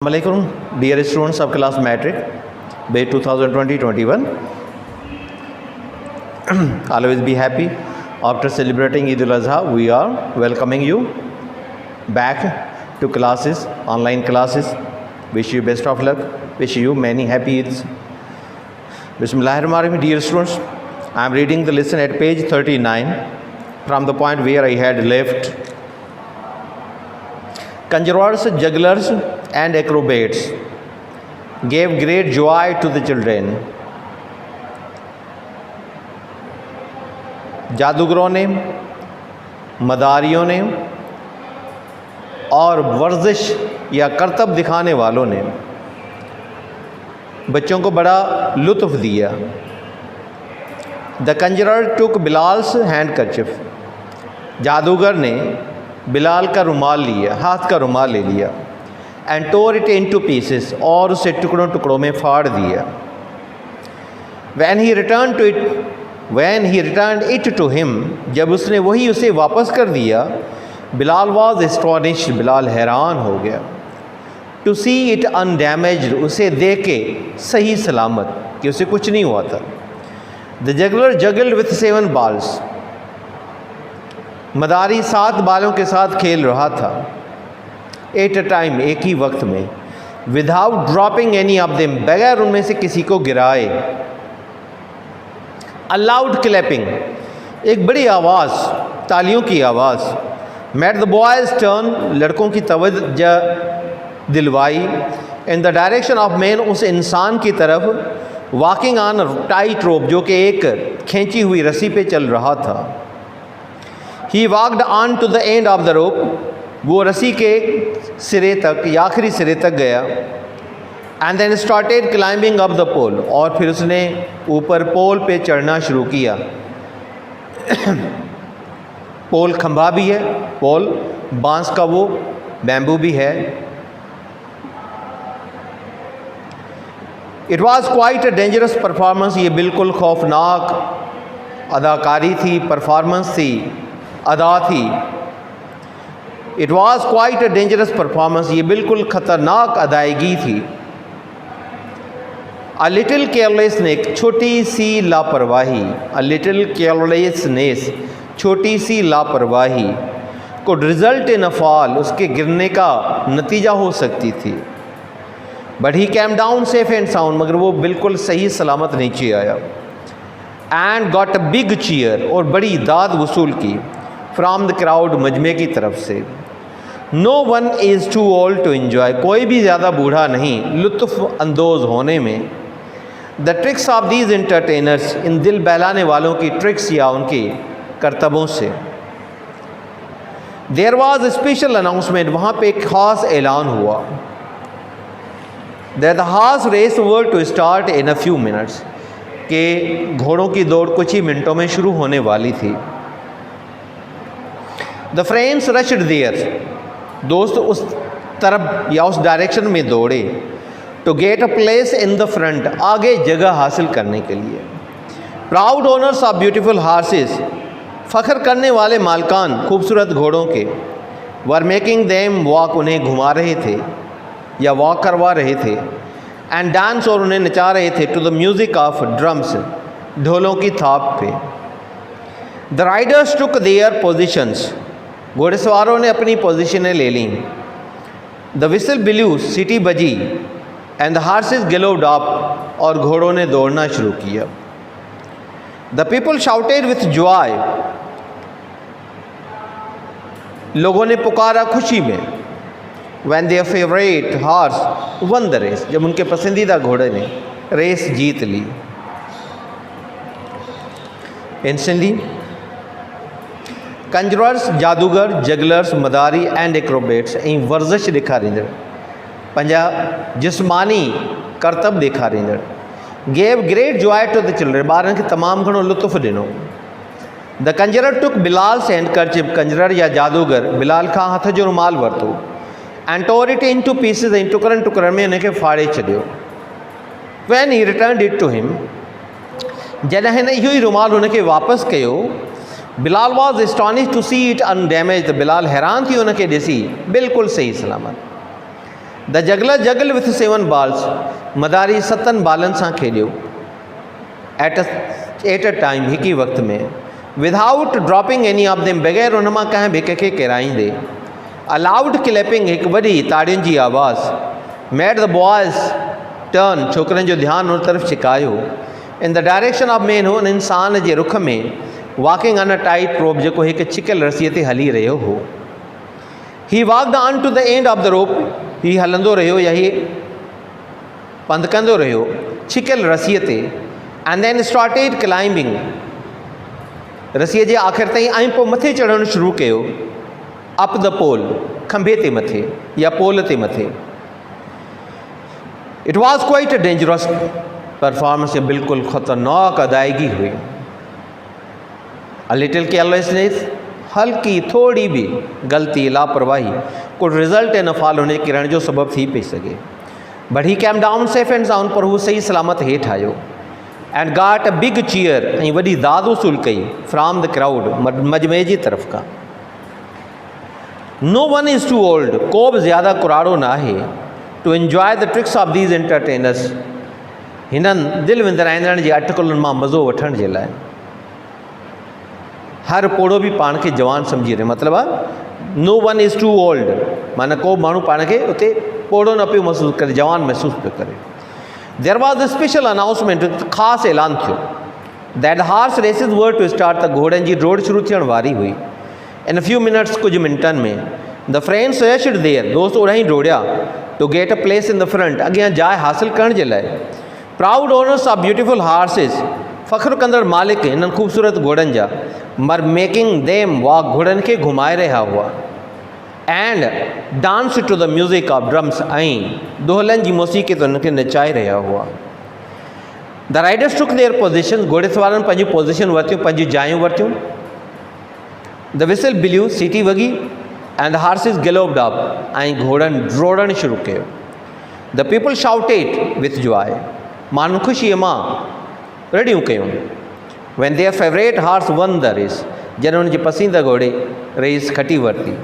Assalamualaikum, dear students of class Matric, batch 2020-21. Always be happy. After celebrating Eid al-Adha, we are welcoming you back to classes, online classes. Wish you best of luck. Wish you many happy Eids. Bismillahirrahmanirrahim, dear students. I am reading the lesson at page 39 from the point where I had left. Conjurers, jugglers and acrobats gave great joy to the children. जादूगरों ने, मदारियों ने और वर्जिश या करतब दिखाने वालों ने बच्चों को बड़ा लुत्फ़ दिया. द कंजरर टुक बिलाल्स हैंडकरचिफ. जादूगर ने बिलाल का रुमाल लिया, हाथ का रुमाल ले लिया. And tore it into pieces, और उसे टुकड़ों टुकड़ों में फाड़ दिया. When he return it to him, जब उसने वही उसे वापस कर दिया, बिलाल वॉज एस्टॉनिश्ड, बिलाल हैरान हो गया. टू सी इट अनडैमेज्ड, उसे देख के सही सलामत कि उसे कुछ नहीं हुआ था. The juggler juggled with 7 balls. मदारी 7 बालों के साथ खेल रहा था. एट अ टाइम, एक ही वक्त में. Without dropping any of them, बगैर उनमें से किसी को गिराए. अ लाउड क्लैपिंग, एक बड़ी आवाज़, तालियों की आवाज़. मेड द बॉयज़ टर्न, लड़कों की तवज्जो दिलवाई. इन द डायरेक्शन ऑफ मैन, उस इंसान की तरफ. वॉकिंग ऑन टाइट रोप, जो कि एक खींची हुई रस्सी पे चल रहा था. He walked on to the end of the rope, वो रस्सी के सिरे तक या आखिरी सिरे तक गया. And then started climbing up the pole, और फिर उसने ऊपर पोल पे चढ़ना शुरू किया. पोल खंभा भी है, पोल बांस का वो बैम्बू भी है. It was quite a dangerous performance, ये बिल्कुल खौफनाक अदाकारी थी, परफॉर्मेंस थी, अदा थी. It was quite a dangerous performance, ये बिल्कुल ख़तरनाक अदायगी थी. अ लिटिल केयरलेसनेस, छोटी सी लापरवाही. अ लिटिल केयरलेसनेस, छोटी सी लापरवाही. Could result in a fall, उसके गिरने का नतीजा हो सकती थी. But he came down safe and sound, मगर वो बिल्कुल सही सलामत नीचे आया. And got a big cheer, और बड़ी दाद वसूल की. फ्राम द क्राउड, मजमे की तरफ से. No one is too old to enjoy, कोई भी ज़्यादा बूढ़ा नहीं लुत्फ़ अंदोज़ होने में. The tricks of these entertainers, इन दिल बहलाने वालों की ट्रिक्स या उनके करतबों से. देयर वॉज स्पेशल अनाउंसमेंट, वहाँ पे एक ख़ास ऐलान हुआ. That the horse race were to start in a few minutes, के घोड़ों की दौड़ कुछ ही मिनटों में शुरू होने वाली थी. द फ्रेंड्स रश्ड देयर, दोस्त उस तरफ या उस डायरेक्शन में दौड़े. To get a place in the front, आगे जगह हासिल करने के लिए. Proud owners of beautiful horses, फ़ख्र करने वाले मालकान खूबसूरत घोड़ों के. वर मेकिंग देम वॉक, उन्हें घुमा रहे थे या वॉक करवा रहे थे. एंड डांस, और उन्हें नचा रहे थे. To the music of drums, ढोलों की थाप पे. The riders took their positions, घोड़ेसवारों ने अपनी पोजीशनें ले लीं. द विसल ब्लू, सीटी बजी. And the horses galloped up, और घोड़ों ने दौड़ना शुरू किया. The people shouted with joy, लोगों ने पुकारा खुशी में. When their favourite horse won the race, जब उनके पसंदीदा घोड़े ने रेस जीत ली. इंस्टेंटली कंजरर्स, जादूगर, जगलर्स, मदारी एंड एक्रोबेट्स, ऐं वर्जिश ॾेखारींदड़, पंहिंजा जिस्मानी करतब ॾेखारींदड़. Gave great joy to the children, ॿारनि खे तमामु घणो लुत्फ़ ॾिनो. द कंजरर टुक बिलाल्स हैंडकरचिफ, कंजरर या जादूगर बिलाल खां हथ जो रुमाल वरितो. And tore it in two pieces, ऐं टुकड़नि टुकड़नि में हुनखे फाड़े छॾियो. When he return it to him, जॾहिं हिन इहो ई रुमाल हुनखे वापसि कयो. Bilal was astonish to see it undamaged, Bilal हैरान थी उनखे ॾिसी बिल्कुलु सही सलामत. The juggler juggle with 7 balls, मदारी 7 बालनि सां खेॾियो एट अ टाइम, हिक ई वक़्त में, without dropping any of them, बग़ैर उन मां कंहिं बि हिक खे किराईंदे, अलाउड क्लैपिंग, हिकु वॾी ताड़ियुनि जी आवाज़, मेड द बॉयज़ टर्न, छोकिरनि जो ध्यानु उन तरफ़ छिकायो, in the direction of man, हुन इंसान जे रुख में, walking on a tight rope, जेको हिकु छिकियल रसीअ ते हली रहियो हो। He walked on to the end of the rope, ही हलंदो रहियो या ही पंधु कंदो रहियो छिकियल रसीअ ते, एंड देन स्टार्टेड क्लाइंबिंग, रसीअ जे आख़िर ताईं, ऐं पोइ मथे चढ़णु शुरू कयो, अप द पोल, खंभे ते मथे या पोल ते मथे। It was quite a dangerous performance, बिल्कुलु ख़तरनाक अदायगी हुई। अ लिटिल केयरलेसनेस, हल्की थोड़ी भी गलती, लापरवाही, could result in a fall, हुन जे किरण जो सबबु थी पई सघे। But he came down safe and sound, पर हू सही सलामत हेठि आयो, and got a big cheer, ऐं वॾी दाद वसूल कई, फ्रॉम द क्राउड, मजमे जी तरफ़ खां। No one is too old, को बि ज़्यादा कुराड़ो न आहे, to enjoy the tricks of these entertainers, हिननि दिलि विंदराईंदड़ जे अटकलुनि मां मज़ो वठण जे लाइ। हर पोड़ो भी पान के जवान समझी रहे, मतलब no one is too old, माना को माण्हू पान खे उते पोड़ो न पियो महसूस करे, जवान महसूस पियो करे। There was a special announcement, ख़ासि ऐलान थियो, that horse races were to start, त घोड़नि जी डोड़ शुरू थियण वारी हुई। इन फ्यू मिनट्स, कुछ मिनटनि में, द फ्रेंड्स रश्ड देयर, दोस्त उड़ाई डोड़िया, to get a place in the front, अॻियां जाइ हासिल करण जे लाइ। Proud owners of beautiful horses, फ़ख्रु कंदड़ मालिक इन्हनि ख़ूबसूरत घोड़नि जा, मर मेकिंग देम वॉक, घोड़नि खे घुमाए रहिया हुआ, and dance to the music of drums, ऐं दोहलनि जी मौसीक़ी ते उनखे नचाए रहिया हुआ। The riders took their position, घोड़े सवारनि पंहिंजी पोज़ीशन वरितियूं, पंहिंजी जायूं वरितियूं। द विसल ब्ल्यू, सीटी वॻी, and the horses galloped up, ऐं घोड़नि डोड़णु शुरू कयो। The people shouted with joy, माण्हू ख़ुशीअ मां रड़ियूं कयूं। when their favorite horse won the race, जॾहिं उनजे पसंदीदा घोड़े रेस खटी वरिती।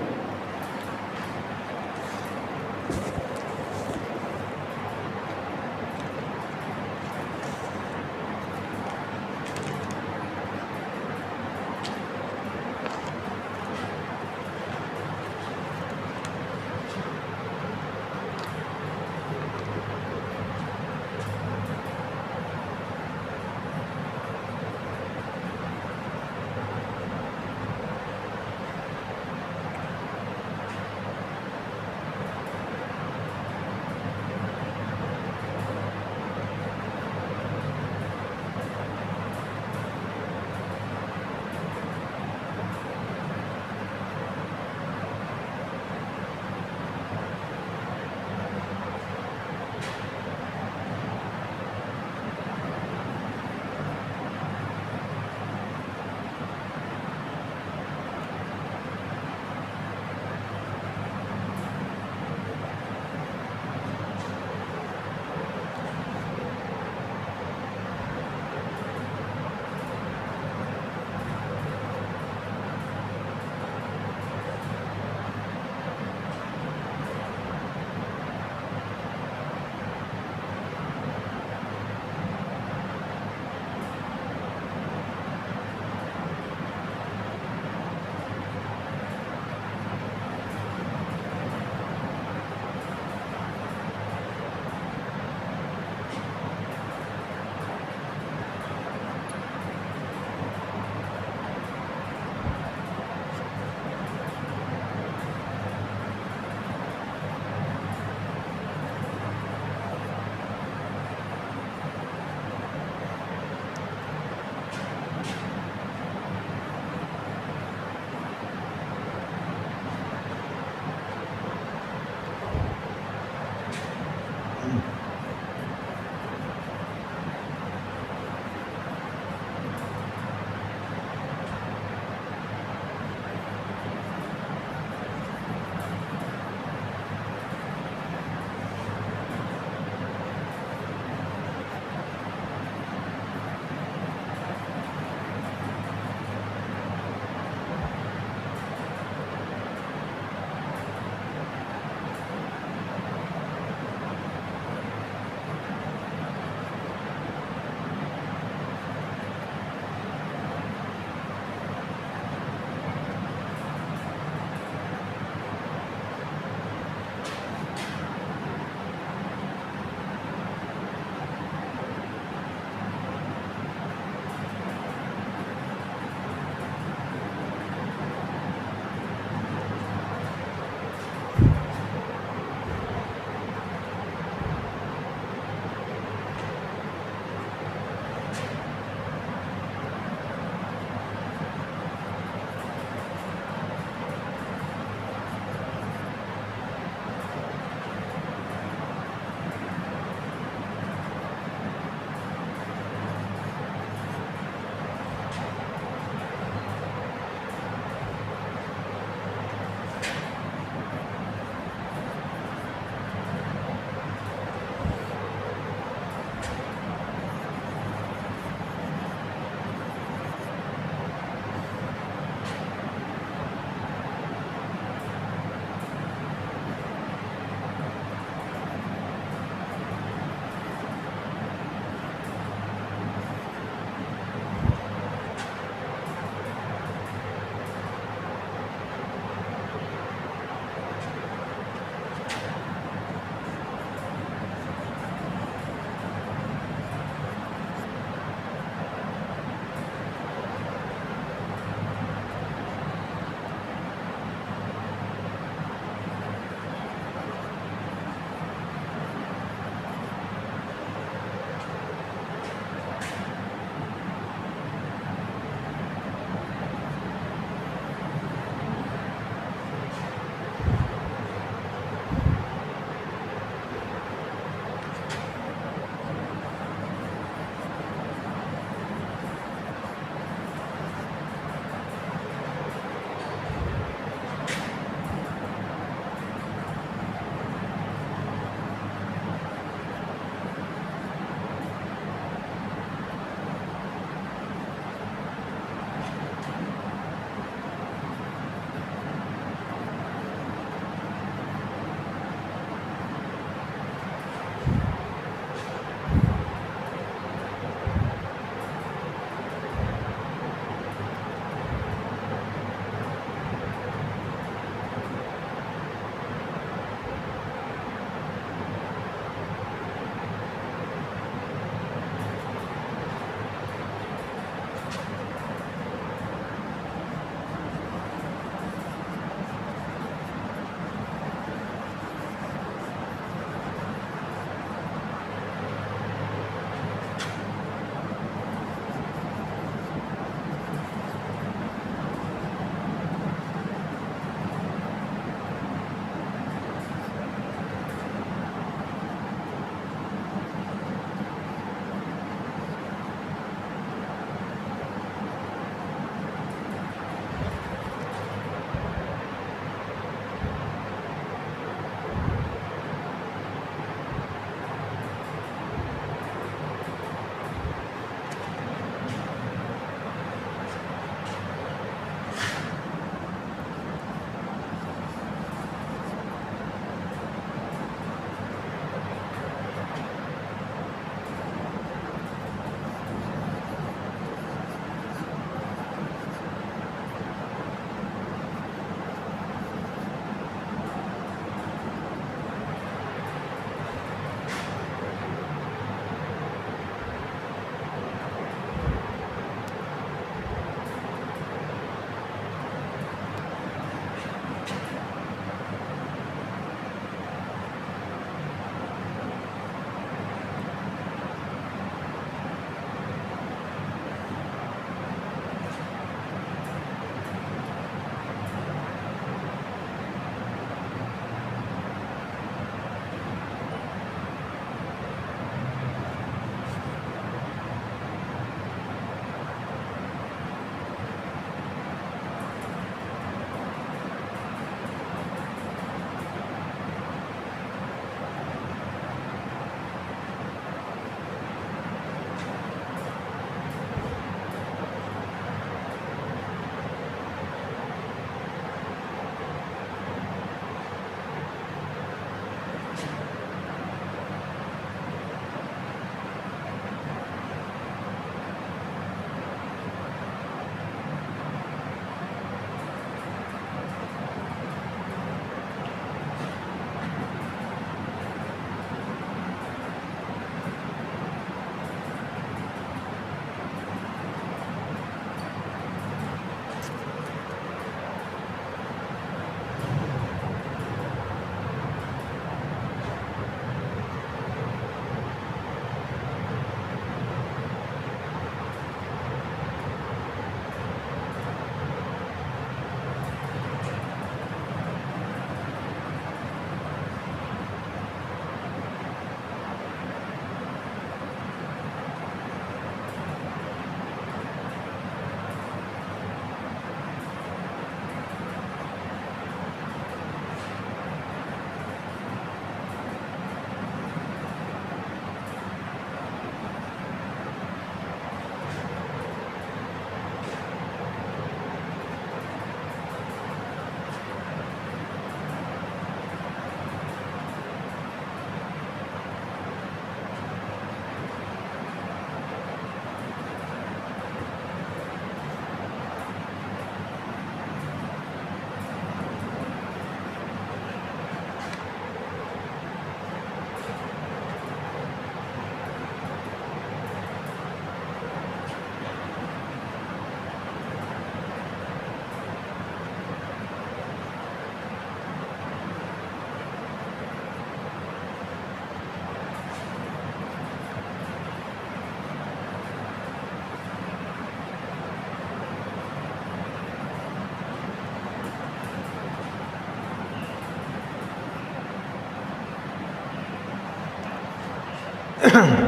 है।